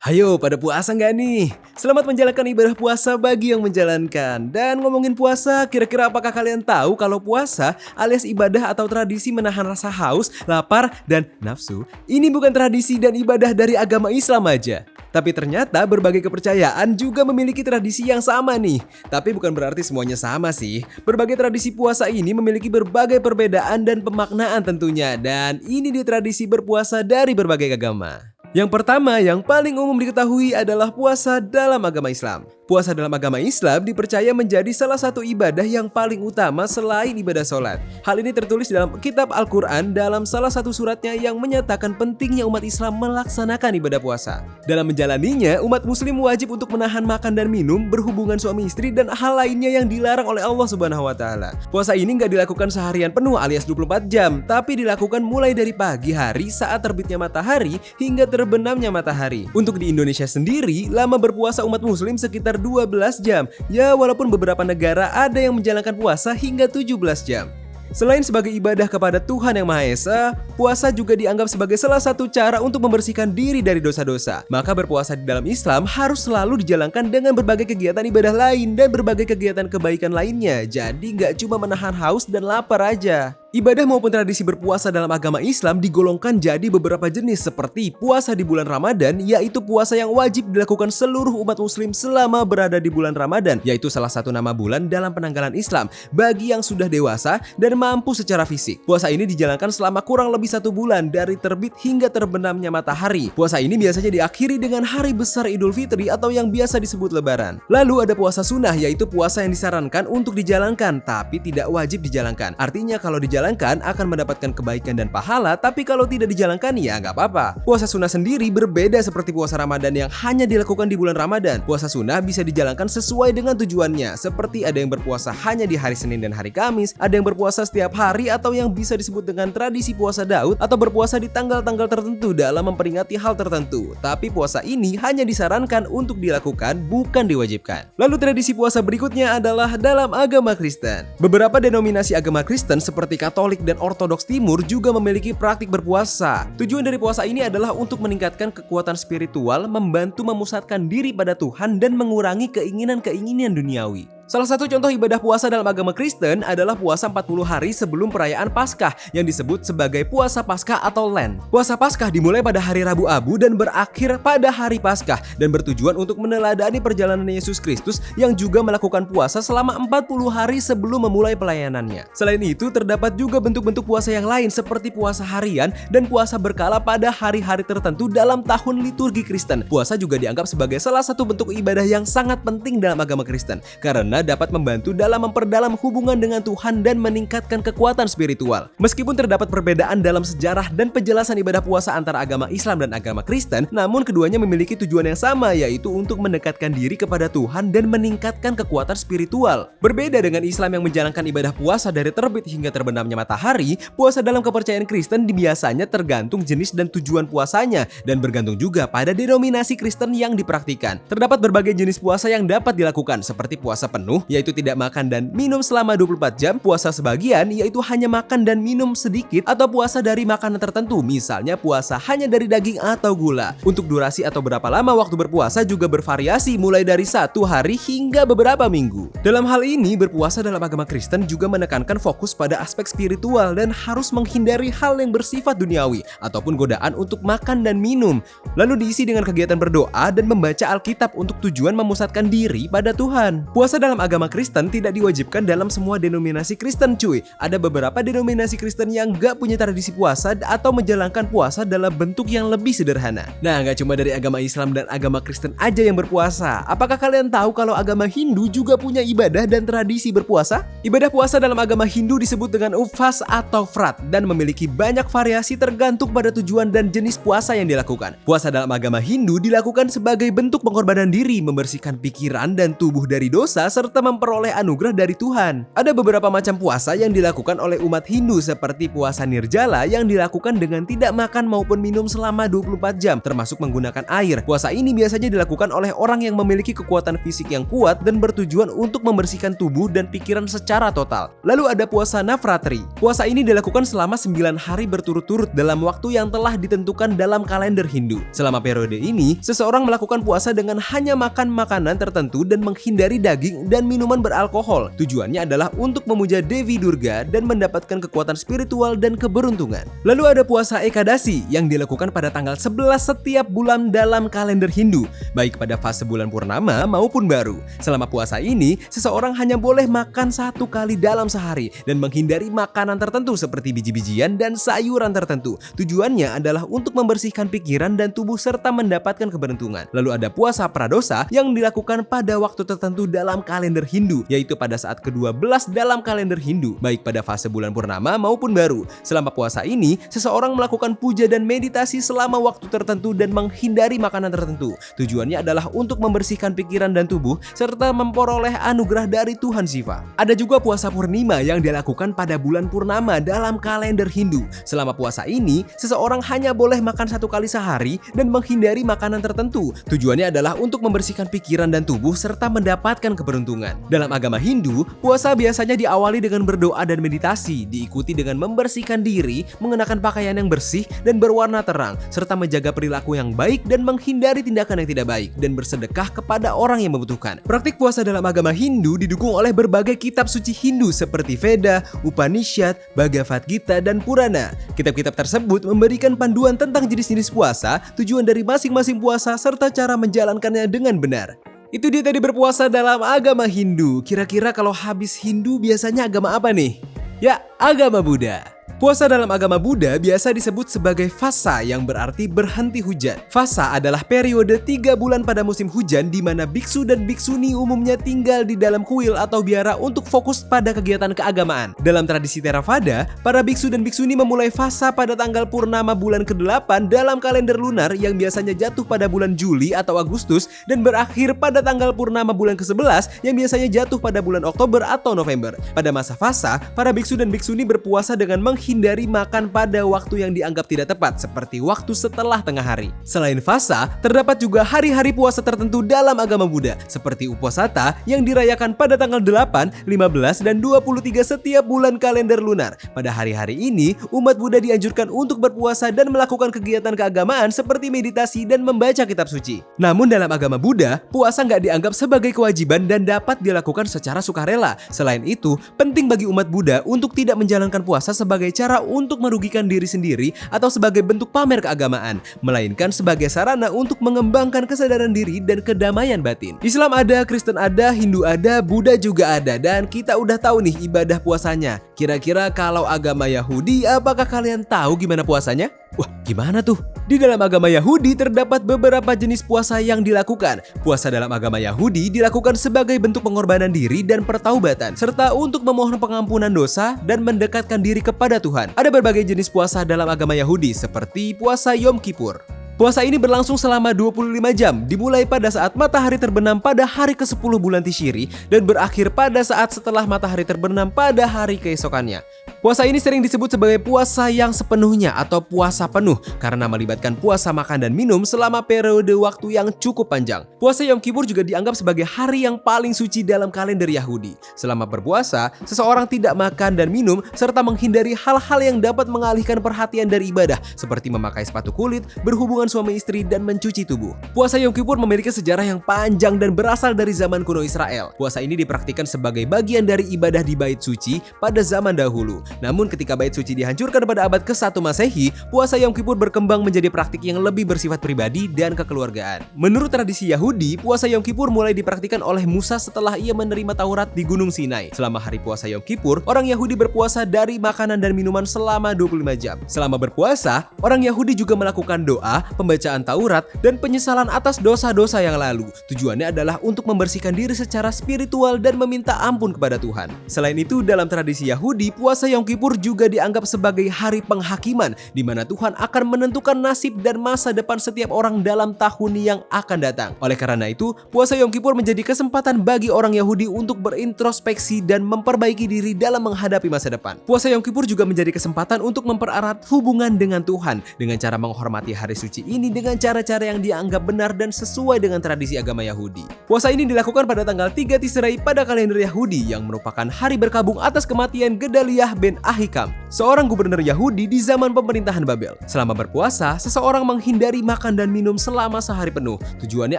Hayo, pada puasa nggak nih? Selamat menjalankan ibadah puasa bagi yang menjalankan. Dan ngomongin puasa, kira-kira apakah kalian tahu kalau puasa alias ibadah atau tradisi menahan rasa haus, lapar, dan nafsu? Ini bukan tradisi dan ibadah dari agama Islam aja. Tapi ternyata berbagai kepercayaan juga memiliki tradisi yang sama nih. Tapi bukan berarti semuanya sama sih. Berbagai tradisi puasa ini memiliki berbagai perbedaan dan pemaknaan tentunya. Dan ini dia tradisi berpuasa dari berbagai agama. Yang pertama, yang paling umum diketahui adalah puasa dalam agama Islam. Puasa dalam agama Islam dipercaya menjadi salah satu ibadah yang paling utama selain ibadah sholat. Hal ini tertulis dalam kitab Al-Quran dalam salah satu suratnya yang menyatakan pentingnya umat Islam melaksanakan ibadah puasa. Dalam menjalaninya, umat muslim wajib untuk menahan makan dan minum, berhubungan suami istri, dan hal lainnya yang dilarang oleh Allah Subhanahu wa Ta'ala. Puasa ini nggak dilakukan seharian penuh alias 24 jam, tapi dilakukan mulai dari pagi hari saat terbitnya matahari hingga terbenamnya matahari. Untuk di Indonesia sendiri, lama berpuasa umat muslim sekitar 12 jam. Ya, walaupun beberapa negara ada yang menjalankan puasa hingga 17 jam. Selain sebagai ibadah kepada Tuhan Yang Maha Esa, puasa juga dianggap sebagai salah satu cara untuk membersihkan diri dari dosa-dosa. Maka berpuasa di dalam Islam harus selalu dijalankan dengan berbagai kegiatan ibadah lain dan berbagai kegiatan kebaikan lainnya. Jadi nggak cuma menahan haus dan lapar aja. Ibadah maupun tradisi berpuasa dalam agama Islam digolongkan jadi beberapa jenis seperti puasa di bulan Ramadan, yaitu puasa yang wajib dilakukan seluruh umat muslim selama berada di bulan Ramadan, yaitu salah satu nama bulan dalam penanggalan Islam bagi yang sudah dewasa dan mampu secara fisik. Puasa ini dijalankan selama kurang lebih 1 bulan dari terbit hingga terbenamnya matahari. Puasa ini biasanya diakhiri dengan hari besar Idul Fitri atau yang biasa disebut Lebaran. Lalu ada puasa sunnah, yaitu puasa yang disarankan untuk dijalankan tapi tidak wajib dijalankan. Artinya kalau dijalankan akan mendapatkan kebaikan dan pahala, tapi kalau tidak dijalankan ya nggak apa-apa. Puasa sunnah sendiri berbeda seperti puasa Ramadan yang hanya dilakukan di bulan Ramadan. Puasa sunnah bisa dijalankan sesuai dengan tujuannya, seperti ada yang berpuasa hanya di hari Senin dan hari Kamis, ada yang berpuasa setiap hari atau yang bisa disebut dengan tradisi puasa Daud, atau berpuasa di tanggal-tanggal tertentu dalam memperingati hal tertentu. Tapi puasa ini hanya disarankan untuk dilakukan, bukan diwajibkan. Lalu tradisi puasa berikutnya adalah dalam agama Kristen. Beberapa denominasi agama Kristen seperti Katolik dan Ortodoks Timur juga memiliki praktik berpuasa. Tujuan dari puasa ini adalah untuk meningkatkan kekuatan spiritual, membantu memusatkan diri pada Tuhan, dan mengurangi keinginan-keinginan duniawi. Salah satu contoh ibadah puasa dalam agama Kristen adalah puasa 40 hari sebelum perayaan Paskah yang disebut sebagai puasa Paskah atau Lent. Puasa Paskah dimulai pada hari Rabu Abu dan berakhir pada hari Paskah dan bertujuan untuk meneladani perjalanan Yesus Kristus yang juga melakukan puasa selama 40 hari sebelum memulai pelayanannya. Selain itu, terdapat juga bentuk-bentuk puasa yang lain seperti puasa harian dan puasa berkala pada hari-hari tertentu dalam tahun liturgi Kristen. Puasa juga dianggap sebagai salah satu bentuk ibadah yang sangat penting dalam agama Kristen karena dapat membantu dalam memperdalam hubungan dengan Tuhan dan meningkatkan kekuatan spiritual. Meskipun terdapat perbedaan dalam sejarah dan penjelasan ibadah puasa antara agama Islam dan agama Kristen, namun keduanya memiliki tujuan yang sama, yaitu untuk mendekatkan diri kepada Tuhan dan meningkatkan kekuatan spiritual. Berbeda dengan Islam yang menjalankan ibadah puasa dari terbit hingga terbenamnya matahari, puasa dalam kepercayaan Kristen biasanya tergantung jenis dan tujuan puasanya dan bergantung juga pada denominasi Kristen yang dipraktikkan. Terdapat berbagai jenis puasa yang dapat dilakukan seperti puasa penuh, yaitu tidak makan dan minum selama 24 jam, puasa sebagian, yaitu hanya makan dan minum sedikit, atau puasa dari makanan tertentu, misalnya puasa hanya dari daging atau gula. Untuk durasi atau berapa lama waktu berpuasa juga bervariasi mulai dari 1 hari hingga beberapa minggu. Dalam hal ini, berpuasa dalam agama Kristen juga menekankan fokus pada aspek spiritual dan harus menghindari hal yang bersifat duniawi ataupun godaan untuk makan dan minum. Lalu diisi dengan kegiatan berdoa dan membaca Alkitab untuk tujuan memusatkan diri pada Tuhan. Puasa dalam agama Kristen tidak diwajibkan dalam semua denominasi Kristen cuy. Ada beberapa denominasi Kristen yang gak punya tradisi puasa atau menjalankan puasa dalam bentuk yang lebih sederhana. Nah, gak cuma dari agama Islam dan agama Kristen aja yang berpuasa. Apakah kalian tahu kalau agama Hindu juga punya ibadah dan tradisi berpuasa? Ibadah puasa dalam agama Hindu disebut dengan Upvas atau Vrat dan memiliki banyak variasi tergantung pada tujuan dan jenis puasa yang dilakukan. Puasa dalam agama Hindu dilakukan sebagai bentuk pengorbanan diri, membersihkan pikiran dan tubuh dari dosa, serta memperoleh anugerah dari Tuhan. Ada beberapa macam puasa yang dilakukan oleh umat Hindu seperti puasa nirjala yang dilakukan dengan tidak makan maupun minum selama 24 jam, termasuk menggunakan air. Puasa ini biasanya dilakukan oleh orang yang memiliki kekuatan fisik yang kuat dan bertujuan untuk membersihkan tubuh dan pikiran secara total. Lalu ada puasa Navratri. Puasa ini dilakukan selama 9 hari berturut-turut dalam waktu yang telah ditentukan dalam kalender Hindu. Selama periode ini, seseorang melakukan puasa dengan hanya makan makanan tertentu dan menghindari daging dan minuman beralkohol. Tujuannya adalah untuk memuja Dewi Durga dan mendapatkan kekuatan spiritual dan keberuntungan. Lalu ada puasa Ekadasi yang dilakukan pada tanggal 11 setiap bulan dalam kalender Hindu, baik pada fase bulan purnama maupun baru. Selama puasa ini, seseorang hanya boleh makan 1 kali dalam sehari dan menghindari makanan tertentu seperti biji-bijian dan sayuran tertentu. Tujuannya adalah untuk membersihkan pikiran dan tubuh serta mendapatkan keberuntungan. Lalu ada puasa Pradosa yang dilakukan pada waktu tertentu dalam kalender Hindu, yaitu pada saat ke-12 dalam kalender Hindu, baik pada fase bulan purnama maupun baru. Selama puasa ini, seseorang melakukan puja dan meditasi selama waktu tertentu dan menghindari makanan tertentu. Tujuannya adalah untuk membersihkan pikiran dan tubuh serta memperoleh anugerah dari Tuhan Shiva. Ada juga puasa Purnima yang dilakukan pada bulan purnama dalam kalender Hindu. Selama puasa ini, seseorang hanya boleh makan 1 kali sehari dan menghindari makanan tertentu. Tujuannya adalah untuk membersihkan pikiran dan tubuh serta mendapatkan keberuntungan. Dalam agama Hindu, puasa biasanya diawali dengan berdoa dan meditasi, diikuti dengan membersihkan diri, mengenakan pakaian yang bersih dan berwarna terang, serta menjaga perilaku yang baik dan menghindari tindakan yang tidak baik, dan bersedekah kepada orang yang membutuhkan. Praktik puasa dalam agama Hindu didukung oleh berbagai kitab suci Hindu seperti Veda, Upanishad, Bhagavad Gita, dan Purana. Kitab-kitab tersebut memberikan panduan tentang jenis-jenis puasa, tujuan dari masing-masing puasa, serta cara menjalankannya dengan benar. Itu dia tadi berpuasa dalam agama Hindu. Kira-kira kalau habis Hindu biasanya agama apa nih? Ya, agama Buddha. Puasa dalam agama Buddha biasa disebut sebagai fasa yang berarti berhenti hujan. Fasa adalah periode 3 bulan pada musim hujan di mana biksu dan biksuni umumnya tinggal di dalam kuil atau biara untuk fokus pada kegiatan keagamaan. Dalam tradisi Theravada, para biksu dan biksuni memulai fasa pada tanggal purnama bulan ke-8 dalam kalender lunar yang biasanya jatuh pada bulan Juli atau Agustus dan berakhir pada tanggal purnama bulan ke-11 yang biasanya jatuh pada bulan Oktober atau November. Pada masa fasa, para biksu dan biksuni berpuasa dengan menghindari makan pada waktu yang dianggap tidak tepat, seperti waktu setelah tengah hari. Selain fasa, terdapat juga hari-hari puasa tertentu dalam agama Buddha, seperti Uposatha yang dirayakan pada tanggal 8, 15, dan 23 setiap bulan kalender lunar. Pada hari-hari ini, umat Buddha dianjurkan untuk berpuasa dan melakukan kegiatan keagamaan seperti meditasi dan membaca kitab suci. Namun dalam agama Buddha, puasa nggak dianggap sebagai kewajiban dan dapat dilakukan secara sukarela. Selain itu, penting bagi umat Buddha untuk tidak menjalankan puasa sebagai cara untuk merugikan diri sendiri atau sebagai bentuk pamer keagamaan, melainkan sebagai sarana untuk mengembangkan kesadaran diri dan kedamaian batin. Islam ada, Kristen ada, Hindu ada, Buddha juga ada, dan kita udah tahu nih ibadah puasanya. Kira-kira kalau agama Yahudi, apakah kalian tahu gimana puasanya? Wah, gimana tuh? Di dalam agama Yahudi terdapat beberapa jenis puasa yang dilakukan. Puasa dalam agama Yahudi dilakukan sebagai bentuk pengorbanan diri dan pertaubatan, serta untuk memohon pengampunan dosa dan mendekatkan diri kepada Tuhan. Ada berbagai jenis puasa dalam agama Yahudi seperti puasa Yom Kippur. Puasa ini berlangsung selama 25 jam, dimulai pada saat matahari terbenam pada hari ke-10 bulan Tishri dan berakhir pada saat setelah matahari terbenam pada hari keesokannya. Puasa ini sering disebut sebagai puasa yang sepenuhnya atau puasa penuh karena melibatkan puasa makan dan minum selama periode waktu yang cukup panjang. Puasa Yom Kippur juga dianggap sebagai hari yang paling suci dalam kalender Yahudi. Selama berpuasa, seseorang tidak makan dan minum serta menghindari hal-hal yang dapat mengalihkan perhatian dari ibadah seperti memakai sepatu kulit, berhubungan suami istri, dan mencuci tubuh. Puasa Yom Kippur memiliki sejarah yang panjang dan berasal dari zaman kuno Israel. Puasa ini dipraktikkan sebagai bagian dari ibadah di Bait Suci pada zaman dahulu. Namun ketika Bait Suci dihancurkan pada abad ke-1 Masehi, puasa Yom Kippur berkembang menjadi praktik yang lebih bersifat pribadi dan kekeluargaan. Menurut tradisi Yahudi, puasa Yom Kippur mulai dipraktikkan oleh Musa setelah ia menerima Taurat di Gunung Sinai. Selama hari puasa Yom Kippur, orang Yahudi berpuasa dari makanan dan minuman selama 25 jam. Selama berpuasa, orang Yahudi juga melakukan doa, pembacaan Taurat, dan penyesalan atas dosa-dosa yang lalu. Tujuannya adalah untuk membersihkan diri secara spiritual dan meminta ampun kepada Tuhan. Selain itu, dalam tradisi Yahudi, puasa Yom Kippur juga dianggap sebagai hari penghakiman, di mana Tuhan akan menentukan nasib dan masa depan setiap orang dalam tahun yang akan datang. Oleh karena itu, puasa Yom Kippur menjadi kesempatan bagi orang Yahudi untuk berintrospeksi dan memperbaiki diri dalam menghadapi masa depan. Puasa Yom Kippur juga menjadi kesempatan untuk mempererat hubungan dengan Tuhan dengan cara menghormati hari suci ini dengan cara-cara yang dianggap benar dan sesuai dengan tradisi agama Yahudi. Puasa ini dilakukan pada tanggal 3 Tisrei pada kalender Yahudi yang merupakan hari berkabung atas kematian Gedaliah bin Ahikam, seorang gubernur Yahudi di zaman pemerintahan Babel. Selama berpuasa, seseorang menghindari makan dan minum selama sehari penuh. Tujuannya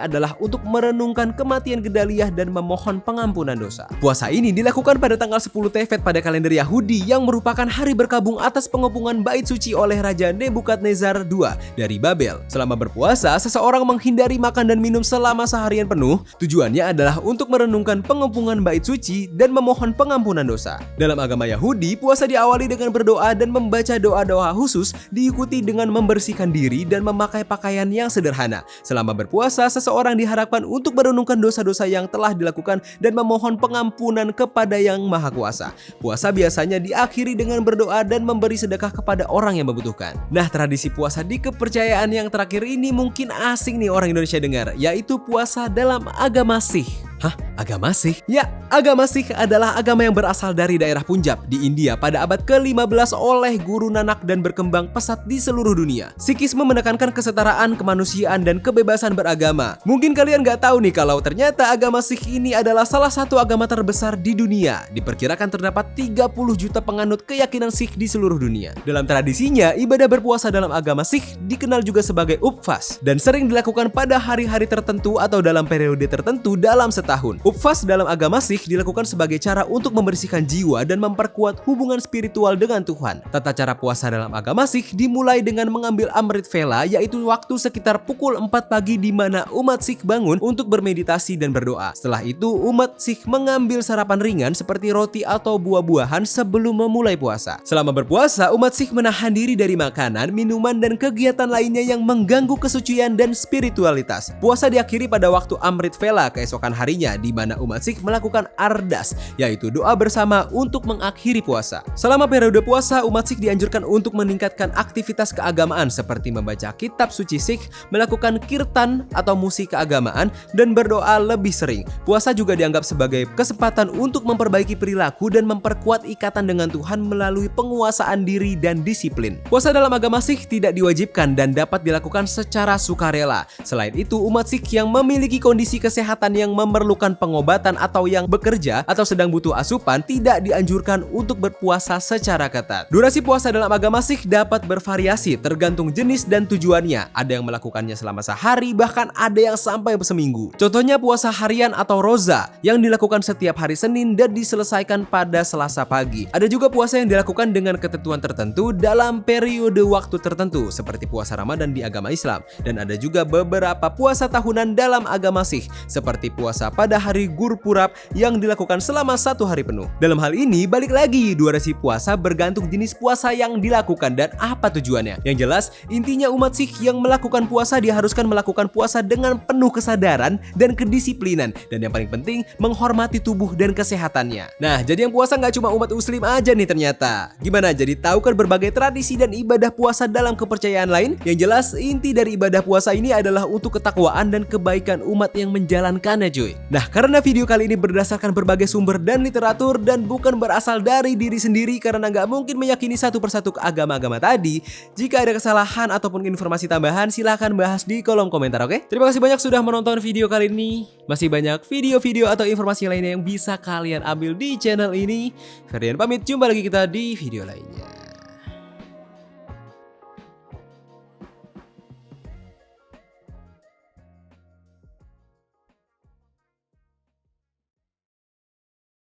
adalah untuk merenungkan kematian Gedaliah dan memohon pengampunan dosa. Puasa ini dilakukan pada tanggal 10 Tevet pada kalender Yahudi yang merupakan hari berkabung atas pengepungan bait suci oleh Raja Nebukadnezar II dari Babel. Selama berpuasa, seseorang menghindari makan dan minum selama seharian penuh. Tujuannya adalah untuk merenungkan pengepungan bait suci dan memohon pengampunan dosa. Dalam agama Yahudi, puasa diawali dengan berdoa dan membaca doa-doa khusus, diikuti dengan membersihkan diri dan memakai pakaian yang sederhana. Selama berpuasa, seseorang diharapkan untuk merenungkan dosa-dosa yang telah dilakukan dan memohon pengampunan kepada Yang Maha Kuasa. Puasa biasanya diakhiri dengan berdoa dan memberi sedekah kepada orang yang membutuhkan. Nah, tradisi puasa di kepercayaan yang terakhir ini mungkin asing nih orang Indonesia dengar, yaitu puasa dalam agama Sikh. Hah? Agama Sikh? Ya, agama Sikh adalah agama yang berasal dari daerah Punjab di India pada abad ke-15 oleh Guru Nanak dan berkembang pesat di seluruh dunia. Sikhisme menekankan kesetaraan, kemanusiaan, dan kebebasan beragama. Mungkin kalian nggak tahu nih kalau ternyata agama Sikh ini adalah salah satu agama terbesar di dunia. Diperkirakan terdapat 30 juta penganut keyakinan Sikh di seluruh dunia. Dalam tradisinya, ibadah berpuasa dalam agama Sikh dikenal juga sebagai Upvas dan sering dilakukan pada hari-hari tertentu atau dalam periode tertentu dalam setahun. Upvas dalam agama Sikh dilakukan sebagai cara untuk membersihkan jiwa dan memperkuat hubungan spiritual dengan Tuhan. Tata cara puasa dalam agama Sikh dimulai dengan mengambil Amrit Vela, yaitu waktu sekitar pukul 4 pagi di mana umat Sikh bangun untuk bermeditasi dan berdoa. Setelah itu, umat Sikh mengambil sarapan ringan seperti roti atau buah-buahan sebelum memulai puasa. Selama berpuasa, umat Sikh menahan diri dari makanan, minuman, dan kegiatan lainnya yang mengganggu kesucian dan spiritualitas. Puasa diakhiri pada waktu Amrit Vela keesokan harinya, di mana umat Sikh melakukan ardas, yaitu doa bersama untuk mengakhiri puasa. Selama periode puasa, umat Sikh dianjurkan untuk meningkatkan aktivitas keagamaan seperti membaca kitab suci Sikh, melakukan kirtan atau musik keagamaan, dan berdoa lebih sering. Puasa juga dianggap sebagai kesempatan untuk memperbaiki perilaku dan memperkuat ikatan dengan Tuhan melalui penguasaan diri dan disiplin. Puasa dalam agama Sikh tidak diwajibkan dan dapat dilakukan secara sukarela. Selain itu, umat Sikh yang memiliki kondisi kesehatan yang memerlukan pengobatan atau yang bekerja atau sedang butuh asupan tidak dianjurkan untuk berpuasa secara ketat. Durasi puasa dalam agama Sikh dapat bervariasi tergantung jenis dan tujuannya. Ada yang melakukannya selama sehari, bahkan ada yang sampai seminggu. Contohnya puasa harian atau roza yang dilakukan setiap hari Senin dan diselesaikan pada Selasa pagi. Ada juga puasa yang dilakukan dengan ketentuan tertentu dalam periode waktu tertentu seperti puasa Ramadan di agama Islam. Dan ada juga beberapa puasa tahunan dalam agama Sikh seperti puasa pada hari Gurpurab yang dilakukan selama 1 hari penuh. Dalam hal ini, balik lagi, durasi puasa bergantung jenis puasa yang dilakukan dan apa tujuannya. Yang jelas, intinya umat Sikh yang melakukan puasa diharuskan melakukan puasa dengan penuh kesadaran dan kedisiplinan. Dan yang paling penting, menghormati tubuh dan kesehatannya. Nah, jadi yang puasa nggak cuma umat muslim aja nih ternyata. Gimana? Jadi tahu kan berbagai tradisi dan ibadah puasa dalam kepercayaan lain? Yang jelas, inti dari ibadah puasa ini adalah untuk ketakwaan dan kebaikan umat yang menjalankannya, cuy. Nah, karena video kali ini berdasarkan berbagai sumber dan literatur dan bukan berasal dari diri sendiri karena nggak mungkin meyakini satu persatu ke agama-agama tadi. Jika ada kesalahan ataupun informasi tambahan, silahkan bahas di kolom komentar, oke? Terima kasih banyak sudah menonton video kali ini. Masih banyak video-video atau informasi lainnya yang bisa kalian ambil di channel ini. Ferdian pamit, jumpa lagi kita di video lainnya.